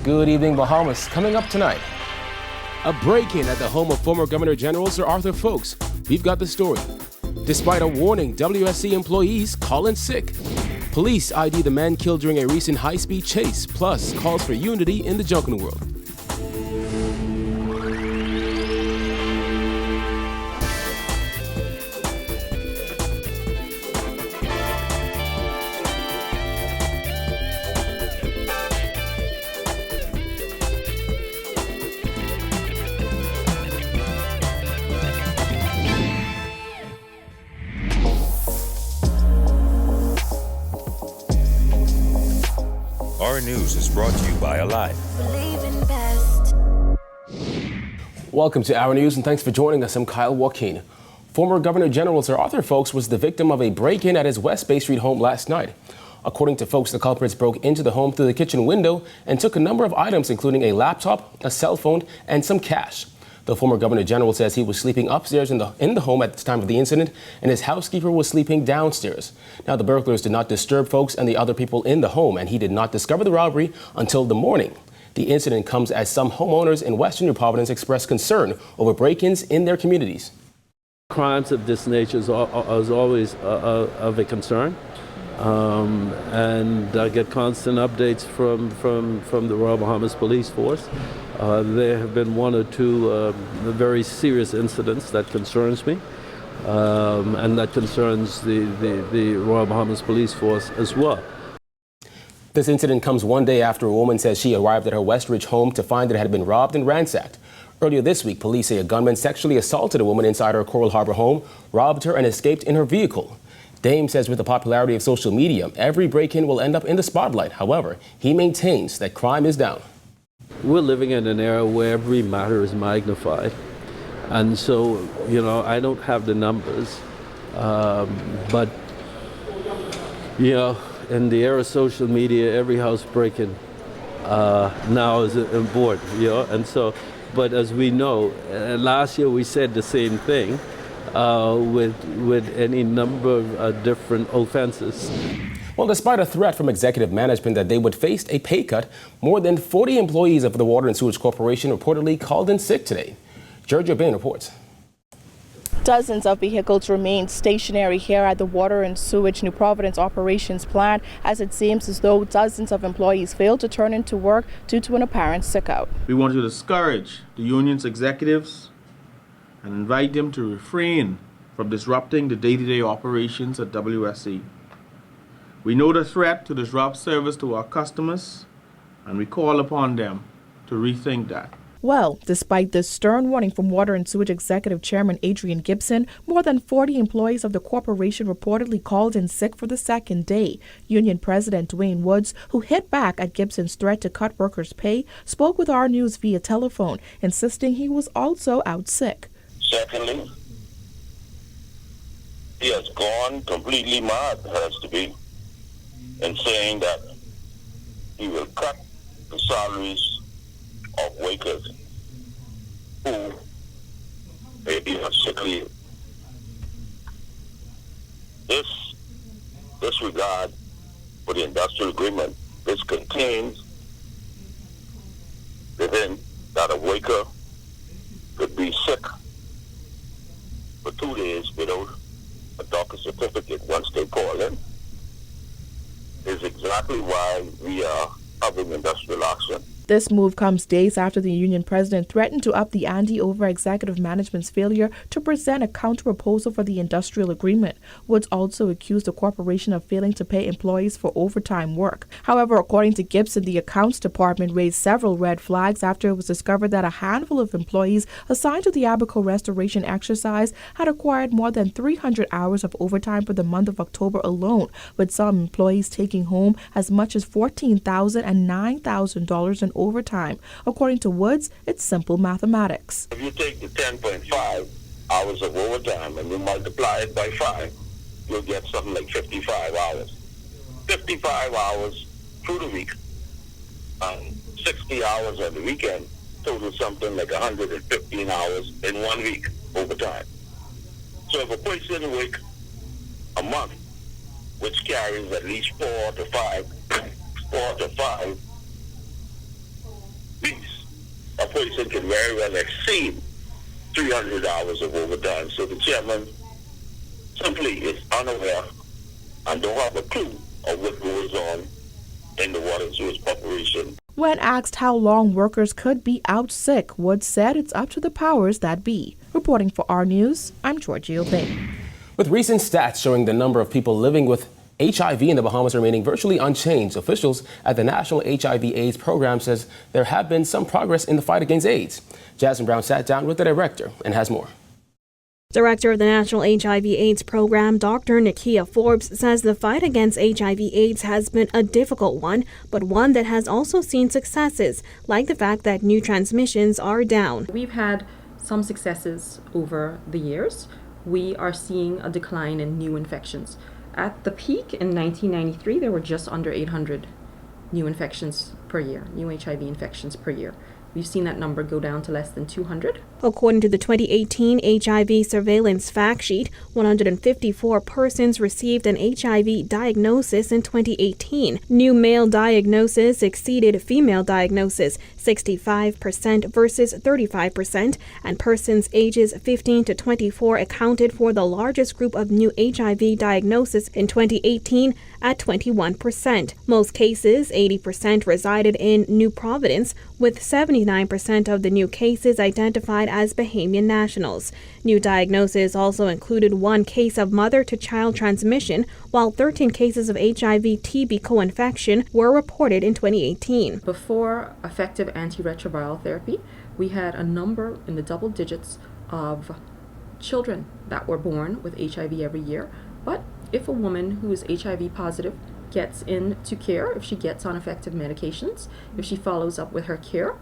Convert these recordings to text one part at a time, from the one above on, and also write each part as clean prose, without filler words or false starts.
Good evening, Bahamas. Coming up tonight. A break-in at the home of former Governor General Sir Arthur Foulkes. We've got the story. Despite a warning, WSC employees call in sick. Police ID the man killed during a recent high-speed chase, plus calls for unity in the Junkanoo world. Our News is brought to you by Alive. Welcome to Our News and thanks for joining us. I'm Kyle Joaquin. Former Governor General Sir Arthur Foulkes was the victim of a break-in at his West Bay Street home last night. According to Foulkes, the culprits broke into the home through the kitchen window and took a number of items, including a laptop, a cell phone, and some cash. The former Governor General says he was sleeping upstairs in the home at the time of the incident, and his housekeeper was sleeping downstairs. Now, the burglars did not disturb Foulkes and the other people in the home, and he did not discover the robbery until the morning. The incident comes as some homeowners in Western New Providence express concern over break-ins in their communities. Crimes of this nature is always of a concern. And I get constant updates from the Royal Bahamas Police Force. There have been one or two very serious incidents that concerns me, and that concerns the Royal Bahamas Police Force as well. This incident comes one day after a woman says she arrived at her Westridge home to find that it had been robbed and ransacked. Earlier this week, police say a gunman sexually assaulted a woman inside her Coral Harbor home, robbed her, and escaped in her vehicle. Dame says with the popularity of social media, every break-in will end up in the spotlight. However, he maintains that crime is down. We're living in an era where every matter is magnified. And so, I don't have the numbers, but, in the era of social media, every house break-in now is important, and so, but as we know, last year we said the same thing. With any number of different offenses. Well, despite a threat from executive management that they would face a pay cut, more than 40 employees of the Water and Sewage Corporation reportedly called in sick today. Georgia Bain reports. Dozens of vehicles remain stationary here at the Water and Sewage New Providence operations plant, as it seems as though dozens of employees failed to turn into work due to an apparent sickout. We want to discourage the union's executives and invite them to refrain from disrupting the day-to-day operations at WSC. We know the threat to disrupt service to our customers, and we call upon them to rethink that. Well, despite this stern warning from Water and Sewage Executive Chairman Adrian Gibson, more than 40 employees of the corporation reportedly called in sick for the second day. Union President Dwayne Woods, who hit back at Gibson's threat to cut workers' pay, spoke with Our News via telephone, insisting he was also out sick. Secondly, he has gone completely mad, has to be, in saying that he will cut the salaries of workers who may be on sick leave. This disregard for the industrial agreement, this contains within that a worker could be sick for 2 days without a doctor's certificate once they call in, is exactly why we are having industrial action. This move comes days after the union president threatened to up the ante over executive management's failure to present a counter-proposal for the industrial agreement. Woods also accused the corporation of failing to pay employees for overtime work. However, according to Gibson, the accounts department raised several red flags after it was discovered that a handful of employees assigned to the Abaco restoration exercise had acquired more than 300 hours of overtime for the month of October alone, with some employees taking home as much as $14,000 and $9,000 in overtime. According to Woods, it's simple mathematics. If you take the 10.5 hours of overtime and you multiply it by 5, you'll get something like 55 hours. 55 hours through the week and 60 hours on the weekend total something like 115 hours in 1 week overtime. So if a person works a month, which carries at least 4 to 5 person can very well exceed 300 hours of overtime. So the chairman simply is unaware and don't have a clue of what goes on in the Water and Sewage Corporation. When asked how long workers could be out sick, Woods said it's up to the powers that be. Reporting for Our News, I'm Georgia Bain. With recent stats showing the number of people living with HIV in the Bahamas remaining virtually unchanged, officials at the National HIV/AIDS Program says there have been some progress in the fight against AIDS. Jasmine Brown sat down with the director and has more. Director of the National HIV/AIDS Program, Dr. Nakia Forbes, says the fight against HIV/AIDS has been a difficult one, but one that has also seen successes, like the fact that new transmissions are down. We've had some successes over the years. We are seeing a decline in new infections. At the peak in 1993, there were just under 800 new infections per year, new HIV infections per year. We've seen that number go down to less than 200. According to the 2018 HIV surveillance fact sheet, 154 persons received an HIV diagnosis in 2018. New male diagnosis exceeded female diagnosis, 65% versus 35%, and persons ages 15 to 24 accounted for the largest group of new HIV diagnosis in 2018 at 21%. Most cases, 80%, resided in New Providence, with 79% of the new cases identified as Bahamian nationals. New diagnoses also included one case of mother-to-child transmission, while 13 cases of HIV/TB co-infection were reported in 2018. Before effective antiretroviral therapy, we had a number in the double digits of children that were born with HIV every year. But if a woman who is HIV positive gets into care, if she gets on effective medications, if she follows up with her care,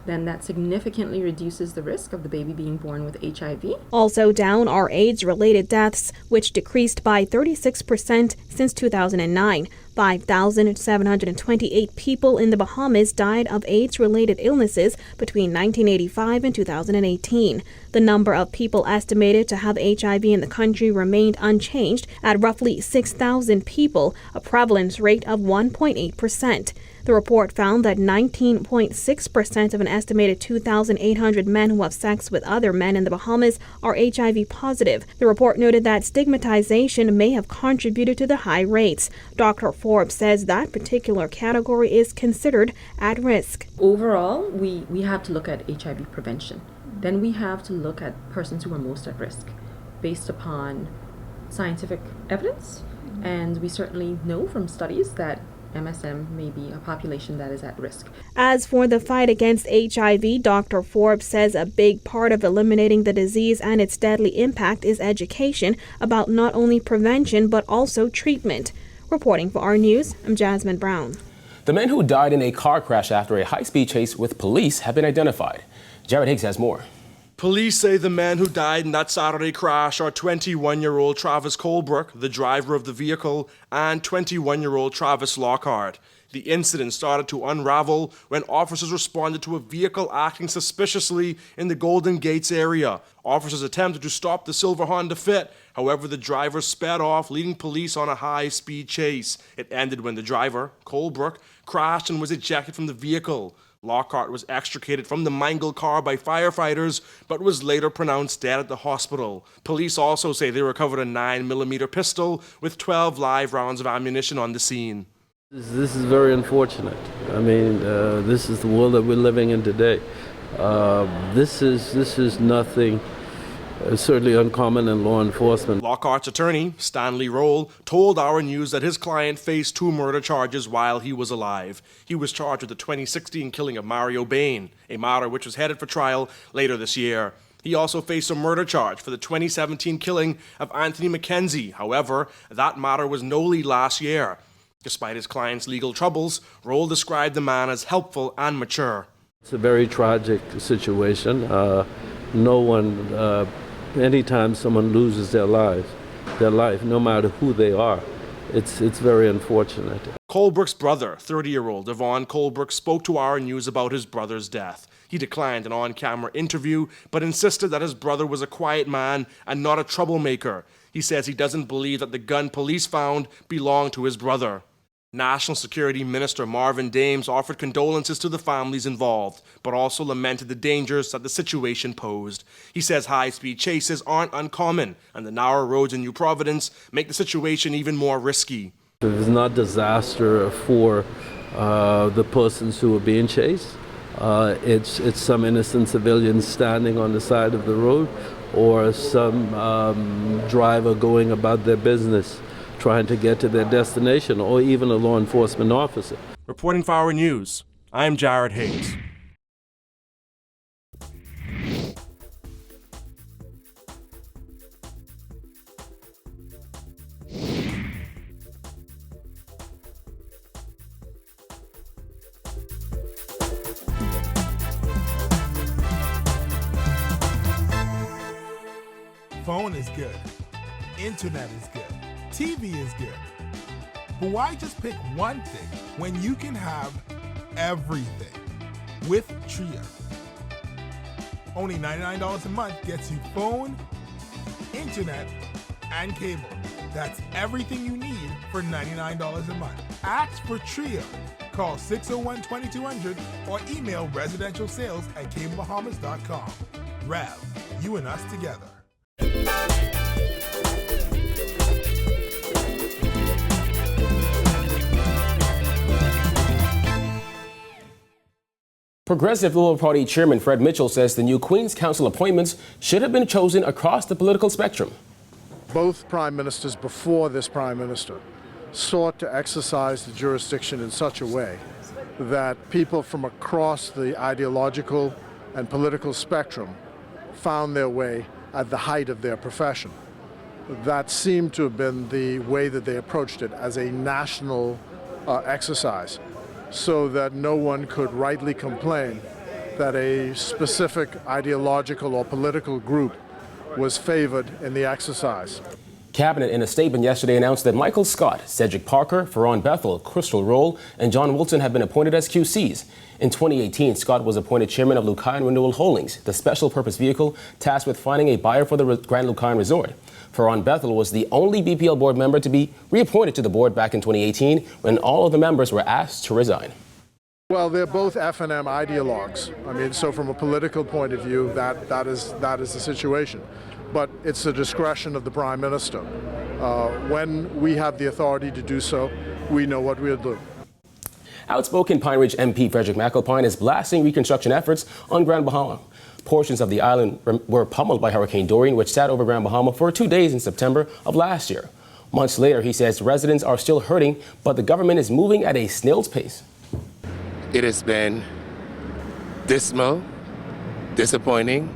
then that significantly reduces the risk of the baby being born with HIV. Also down are AIDS-related deaths, which decreased by 36% since 2009. 5,728 people in the Bahamas died of AIDS-related illnesses between 1985 and 2018. The number of people estimated to have HIV in the country remained unchanged at roughly 6,000 people, a prevalence rate of 1.8%. The report found that 19.6% of an estimated 2,800 men who have sex with other men in the Bahamas are HIV positive. The report noted that stigmatization may have contributed to the high rates. Dr. Forbes says that particular category is considered at risk. Overall, we have to look at HIV prevention. Then we have to look at persons who are most at risk based upon scientific evidence. And we certainly know from studies that MSM may be a population that is at risk. As for the fight against HIV, Dr. Forbes says a big part of eliminating the disease and its deadly impact is education about not only prevention but also treatment. Reporting for Our News, I'm Jasmine Brown. The men who died in a car crash after a high-speed chase with police have been identified. Jared Higgs has more. Police say the men who died in that Saturday crash are 21-year-old Travis Colebrook, the driver of the vehicle, and 21-year-old Travis Lockhart. The incident started to unravel when officers responded to a vehicle acting suspiciously in the Golden Gates area. Officers attempted to stop the silver Honda Fit. However, the driver sped off, leading police on a high-speed chase. It ended when the driver, Colebrook, crashed and was ejected from the vehicle. Lockhart was extricated from the mangled car by firefighters, but was later pronounced dead at the hospital. Police also say they recovered a 9mm pistol with 12 live rounds of ammunition on the scene. This is very unfortunate. I mean, this is the world that we're living in today. This is nothing certainly uncommon in law enforcement. Lockhart's attorney, Stanley Roll, told Our News that his client faced 2 murder charges while he was alive. He was charged with the 2016 killing of Mario Bain, a matter which was headed for trial later this year. He also faced a murder charge for the 2017 killing of Anthony McKenzie. However, that matter was nolly last year. Despite his client's legal troubles, Roll described the man as helpful and mature. It's a very tragic situation. Anytime someone loses their life, no matter who they are, it's very unfortunate. Colebrook's brother, 30-year-old Devon Colebrook, spoke to Our News about his brother's death. He declined an on-camera interview, but insisted that his brother was a quiet man and not a troublemaker. He says he doesn't believe that the gun police found belonged to his brother. National Security Minister Marvin Dames offered condolences to the families involved, but also lamented the dangers that the situation posed. He says high-speed chases aren't uncommon, and the narrow roads in New Providence make the situation even more risky. It's not disaster for the persons who are being chased. It's some innocent civilians standing on the side of the road, or some driver going about their business, trying to get to their destination, or even a law enforcement officer. Reporting for Our News, I'm Jared Hayes. Phone is good. Internet is good. TV is good. But why just pick one thing when you can have everything with Tria? Only $99 a month gets you phone, internet, and cable. That's everything you need for $99 a month. Ask for Tria. Call 601-2200 or email residentialsales@cablebahamas.com. Rev, you and us together. Progressive Liberal Party Chairman Fred Mitchell says the new Queen's Counsel appointments should have been chosen across the political spectrum. Both prime ministers before this prime minister sought to exercise the jurisdiction in such a way that people from across the ideological and political spectrum found their way at the height of their profession. That seemed to have been the way that they approached it, as a national exercise, so that no one could rightly complain that a specific ideological or political group was favored in the exercise. Cabinet in a statement yesterday announced that Michael Scott, Cedric Parker, Ferran Bethel, Crystal Roll, and John Wilson have been appointed as QCs. In 2018, Scott was appointed chairman of Lucayan Renewal Holdings, the special purpose vehicle tasked with finding a buyer for the Grand Lucayan Resort. Ferran Bethel was the only BPL board member to be reappointed to the board back in 2018 when all of the members were asked to resign. Well, they're both F&M ideologues. I mean, so from a political point of view, that is the situation. But it's the discretion of the Prime Minister. When we have the authority to do so, we know what we'll do. Outspoken Pine Ridge MP Frederick McAlpine is blasting reconstruction efforts on Grand Bahama. Portions of the island were pummeled by Hurricane Dorian, which sat over Grand Bahama for 2 days in September of last year. Months later, he says residents are still hurting, but the government is moving at a snail's pace. It has been dismal, disappointing,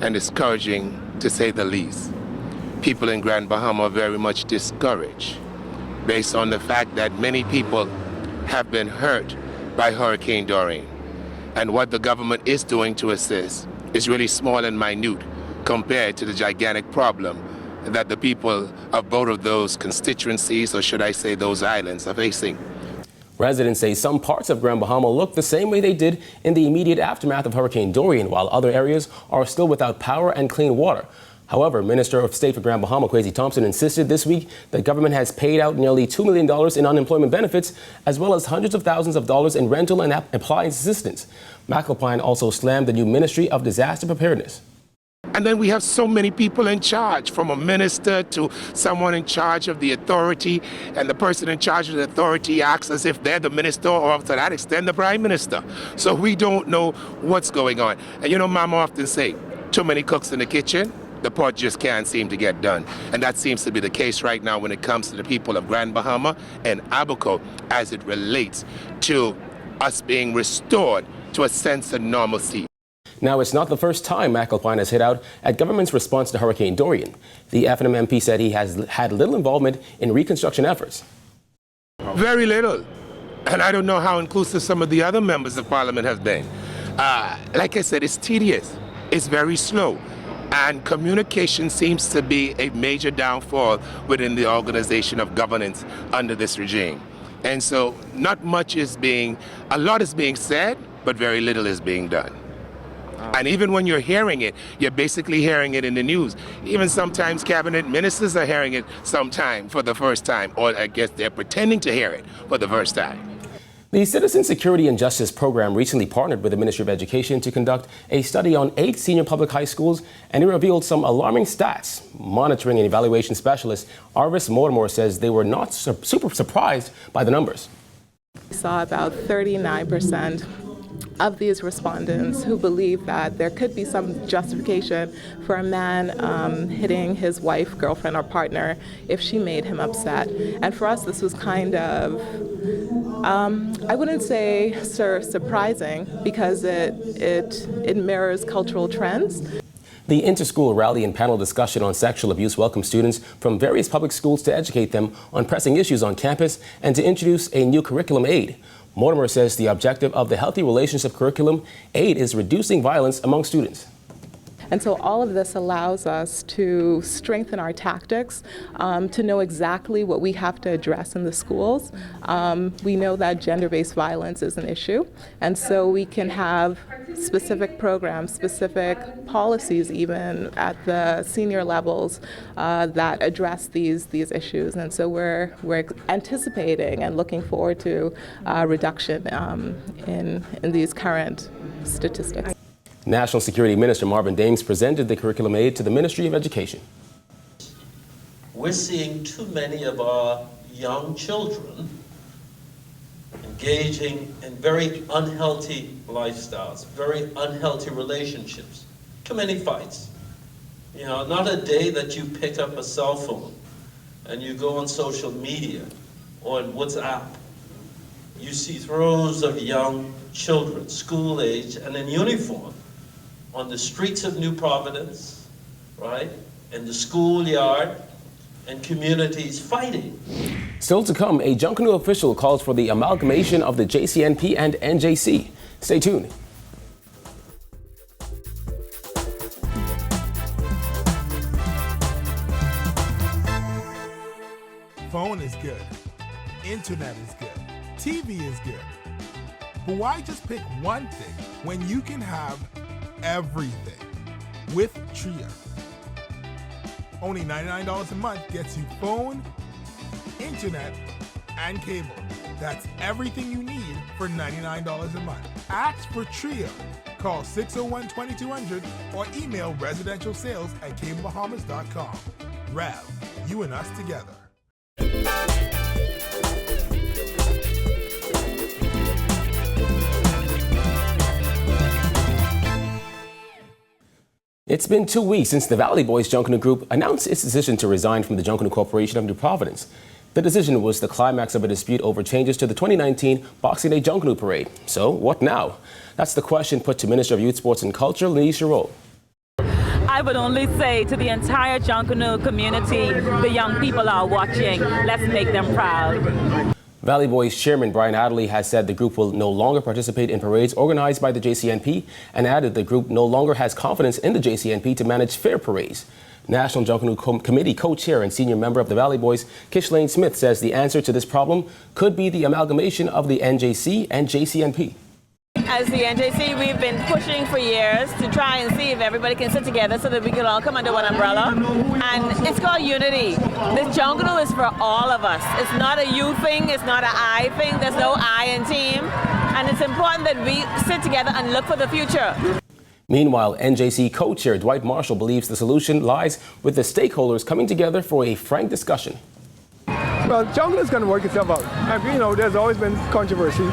and discouraging, to say the least. People in Grand Bahama are very much discouraged based on the fact that many people have been hurt by Hurricane Dorian. And what the government is doing to assist is really small and minute compared to the gigantic problem that the people of both of those constituencies, or should I say those islands, are facing. Residents say some parts of Grand Bahama look the same way they did in the immediate aftermath of Hurricane Dorian, while other areas are still without power and clean water. However, Minister of State for Grand Bahama, Kwesi Thompson, insisted this week that government has paid out nearly $2 million in unemployment benefits, as well as hundreds of thousands of dollars in rental and appliance assistance. McAlpine also slammed the new Ministry of Disaster Preparedness. And then we have so many people in charge, from a minister to someone in charge of the authority, and the person in charge of the authority acts as if they're the minister, or to that extent, the prime minister. So we don't know what's going on. And you know, Mama often say, too many cooks in the kitchen, the pot just can't seem to get done. And that seems to be the case right now when it comes to the people of Grand Bahama and Abaco, as it relates to us being restored to a sense of normalcy. Now, it's not the first time McAlpine has hit out at government's response to Hurricane Dorian. The F&M MP said he has had little involvement in reconstruction efforts. Very little. And I don't know how inclusive some of the other members of Parliament have been. Like I said, it's tedious. It's very slow. And communication seems to be a major downfall within the organization of governance under this regime. And so a lot is being said, but very little is being done. And even when you're hearing it, you're basically hearing it in the news. Even sometimes cabinet ministers are hearing it sometime for the first time, or I guess they're pretending to hear it for the first time. The Citizen Security and Justice Program recently partnered with the Ministry of Education to conduct a study on 8 senior public high schools, and it revealed some alarming stats. Monitoring and evaluation specialist Arvis Mortimer says they were not super surprised by the numbers. We saw about 39% of these respondents who believe that there could be some justification for a man hitting his wife, girlfriend, or partner if she made him upset. And for us, this was kind of, I wouldn't say surprising, because it mirrors cultural trends. The inter-school rally and panel discussion on sexual abuse welcomed students from various public schools to educate them on pressing issues on campus and to introduce a new curriculum aid. Mortimer says the objective of the Healthy Relationship Curriculum aid is reducing violence among students. And so all of this allows us to strengthen our tactics, to know exactly what we have to address in the schools. We know that gender-based violence is an issue, and so we can have specific programs, specific policies even at the senior levels that address these issues. And so we're anticipating and looking forward to reduction in these current statistics. National Security Minister Marvin Dames presented the curriculum aid to the Ministry of Education. We're seeing too many of our young children engaging in very unhealthy lifestyles, very unhealthy relationships, too many fights. You know, not a day that you pick up a cell phone and you go on social media or on WhatsApp. You see rows of young children, school age and in uniform, on the streets of New Providence, right, in the schoolyard, and communities fighting. Still to come, a Junkanoo official calls for the amalgamation of the JCNP and NJC. Stay tuned. Phone is good. Internet is good. TV is good. But why just pick one thing when you can have everything with Tria? Only $99 a month gets you phone, internet, and cable. That's everything you need for $99 a month. Ask for Tria. Call 601-2200 or email residentialsales@cablebahamas.com. Rev, you and us together. It's been 2 weeks since the Valley Boys Junkanoo Group announced its decision to resign from the Junkanoo Corporation of New Providence. The decision was the climax of a dispute over changes to the 2019 Boxing Day Junkanoo Parade. So, what now? That's the question put to Minister of Youth, Sports and Culture, Lanisha Roll. I would only say to the entire Junkanoo community, the young people are watching. Let's make them proud. Valley Boys Chairman Brian Adderley has said the group will no longer participate in parades organized by the JCNP and added the group no longer has confidence in the JCNP to manage fair parades. National Junkanoo Committee co-chair and senior member of the Valley Boys, Kishlane Smith, says the answer to this problem could be the amalgamation of the NJC and JCNP. As the NJC, we've been pushing for years to try and see if everybody can sit together so that we can all come under one umbrella. And it's called unity. This Junkanoo is for all of us. It's not a you thing, it's not an I thing, there's no I in team. And it's important that we sit together and look for the future. Meanwhile, NJC co-chair Dwight Marshall believes the solution lies with the stakeholders coming together for a frank discussion. Well, Junkanoo is going to work itself out. You know, there's always been controversy.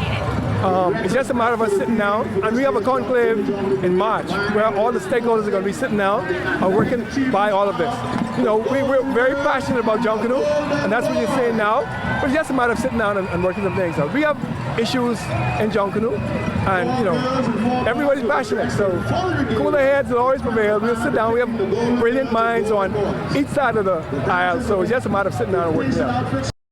It's just a matter of us sitting down, and we have a conclave in March where all the stakeholders are going to be sitting down and working by all of this. You know, we're very passionate about Junkanoo, and that's what you're saying now, but it's just a matter of sitting down and working some things out. We have issues in Junkanoo, and, you know, everybody's passionate, so cooler heads will always prevail. We'll sit down. We have brilliant minds on each side of the aisle, so it's just a matter of sitting down and working it out.